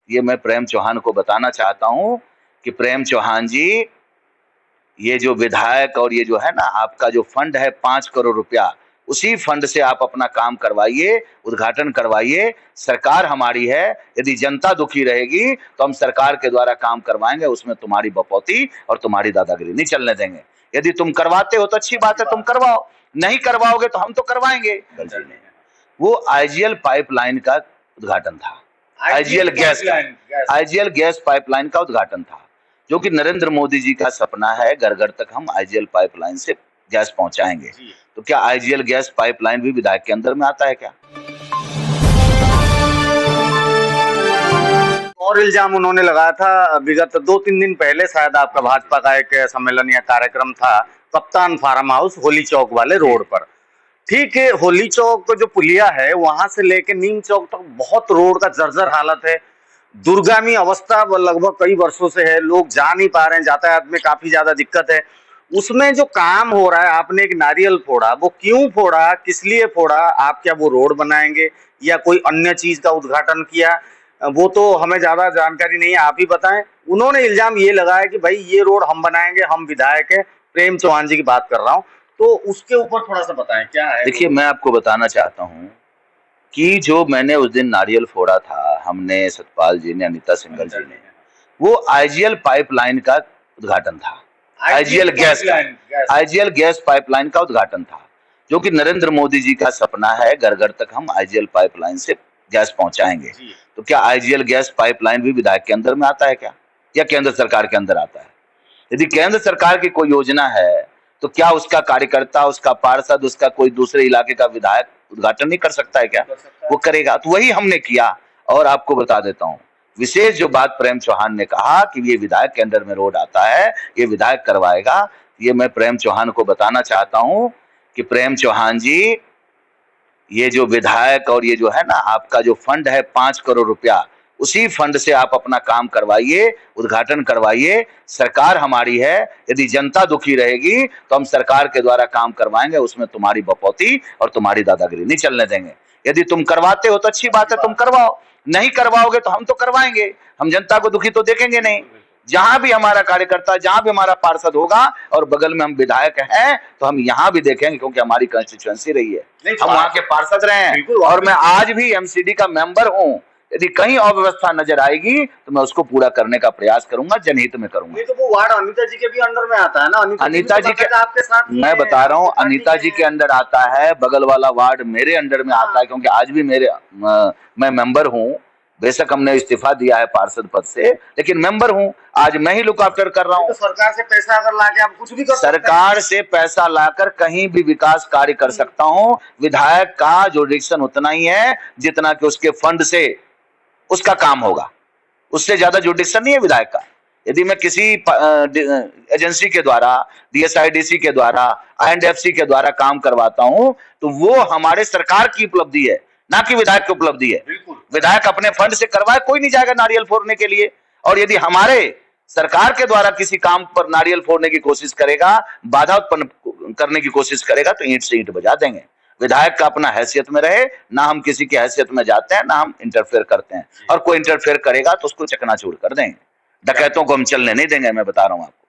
ये मैं प्रेम चौहान को बताना चाहता हूं कि प्रेम चौहान जी, ये जो विधायक और ये जो है ना आपका जो फंड है 5 करोड़ रुपया, उसी फंड से आप अपना काम करवाइए, उद्घाटन करवाइए। सरकार हमारी है, यदि जनता दुखी रहेगी तो हम सरकार के द्वारा काम करवाएंगे, उसमें तुम्हारी बपौती और तुम्हारी दादागिरी नहीं चलने देंगे। यदि तुम करवाते हो तो अच्छी बात है, तुम करवाओ, नहीं करवाओगे तो हम तो करवाएंगे। वो आईजीएल पाइपलाइन का उद्घाटन था, आईजीएल गैस पाइपलाइन का उद्घाटन था, जो कि नरेंद्र मोदी जी का सपना है, घर घर तक हम आईजीएल पाइपलाइन से गैस पहुंचाएंगे। तो क्या आईजीएल गैस पाइपलाइन भी विधायक के अंदर में आता है क्या? और इल्जाम उन्होंने लगाया था विगत 2-3 दिन पहले, शायद आपका भाजपा का एक सम्मेलन या कार्यक्रम था कप्तान फार्म हाउस होली चौक वाले रोड पर। ठीक है, होली चौक जो पुलिया है वहां से लेके नीम चौक तक बहुत रोड का जर्जर हालत है, दुर्गामी अवस्था लगभग कई वर्षों से है, लोग जा नहीं पा रहे हैं, यातायात में काफी ज्यादा दिक्कत है। उसमें जो काम हो रहा है, आपने एक नारियल फोड़ा, वो क्यों फोड़ा, किस लिए फोड़ा? आप क्या वो रोड बनाएंगे या कोई अन्य चीज का उद्घाटन किया? वो तो हमें ज्यादा जानकारी नहीं है, आप ही बताएं। उन्होंने इल्जाम ये लगाया कि भाई ये रोड हम बनाएंगे, हम विधायक है, प्रेम चौहान जी की बात कर रहा हूँ, तो उसके ऊपर थोड़ा सा बताएं क्या है। देखिए, मैं आपको बताना चाहता हूँ कि जो मैंने उस दिन नारियल फोड़ा था, हमने, सतपाल जी ने, अनीता सिंघल जी ने, वो आईजीएल पाइपलाइन का उद्घाटन था, आईजीएल गैस पाइपलाइन का उद्घाटन था, जो कि नरेंद्र मोदी जी का सपना है, घर घर तक हम आईजीएल पाइपलाइन से गैस पहुंचाएंगे। तो क्या आईजीएल गैस पाइपलाइन भी विधायक के अंदर में आता है क्या, या केंद्र सरकार के अंदर आता है? यदि केंद्र सरकार की कोई योजना है तो क्या उसका कार्यकर्ता, उसका पार्षद, उसका कोई दूसरे इलाके का विधायक उद्घाटन नहीं कर सकता है क्या? वो करेगा। तो वही हमने किया। और आपको बता देता हूं, विशेष जो बात प्रेम चौहान ने कहा कि ये विधायक के अंडर में रोड आता है, ये विधायक करवाएगा, ये मैं प्रेम चौहान को बताना चाहता हूं कि प्रेम चौहान जी, ये जो विधायक और ये जो है ना आपका जो फंड है 5 करोड़ रुपया, उसी फंड से आप अपना काम करवाइए, उद्घाटन करवाइए। सरकार हमारी है, यदि जनता दुखी रहेगी तो हम सरकार के द्वारा काम करवाएंगे, उसमें तुम्हारी बपौती और तुम्हारी दादागिरी नहीं चलने देंगे। यदि तुम करवाते हो तो अच्छी बात है, तुम करवाओ, नहीं करवाओगे तो हम तो करवाएंगे। हम जनता को दुखी तो देखेंगे नहीं। जहां भी हमारा कार्यकर्ता, जहां भी हमारा पार्षद होगा और बगल में हम विधायक हैं, तो हम यहाँ भी देखेंगे, क्योंकि हमारी कंस्टिट्यूएंसी रही है, हम वहां के पार्षद रहे हैं, और मैं आज भी एमसीडी का मेंबर हूँ। यदि कहीं अव्यवस्था नजर आएगी तो मैं उसको पूरा करने का प्रयास करूंगा, जनहित में करूंगा। नहीं तो वो वार्ड अनीता जी के भी अंडर में आता है ना? अनीता जी के आपके साथ मैं बता रहा हूँ, अनीता जी के अंडर आता है, बगल वाला वार्ड मेरे अंडर में आता है, क्योंकि आज भी मैं मेंबर हूँ। बेशक हमने इस्तीफा दिया है पार्षद पद से, लेकिन मेंबर हूं, आज मैं ही लुक आफ्टर कर रहा हूं। तो सरकार से पैसा अगर लाके आप कुछ भी कर सकते हैं। सरकार से पैसा लाकर कहीं भी विकास कार्य कर सकता हूं। विधायक का जुरिडिक्शन उतना ही है जितना कि उसके फंड से उसका काम होगा, उससे ज्यादा जुरिडिक्शन नहीं है विधायक का। यदि मैं किसी एजेंसी के द्वारा, डीएसआईडीसी के द्वारा, आईएनडीएफसी के द्वारा काम करवाता हूं, तो वो हमारे सरकार की उपलब्धि है, ना कि विधायक की उपलब्धि है। विधायक अपने फंड से करवाए, कोई नहीं जाएगा नारियल फोड़ने के लिए। और यदि हमारे सरकार के द्वारा किसी काम पर नारियल फोड़ने की कोशिश करेगा, बाधा उत्पन्न करने की कोशिश करेगा, तो ईंट से ईंट बजा देंगे। विधायक का अपना हैसियत में रहे, ना हम किसी की हैसियत में जाते हैं, ना हम इंटरफेयर करते हैं। और कोई इंटरफेयर करेगा तो उसको चकनाचूर कर देंगे। डकैतों को हम चलने नहीं देंगे, मैं बता रहा हूं आपको।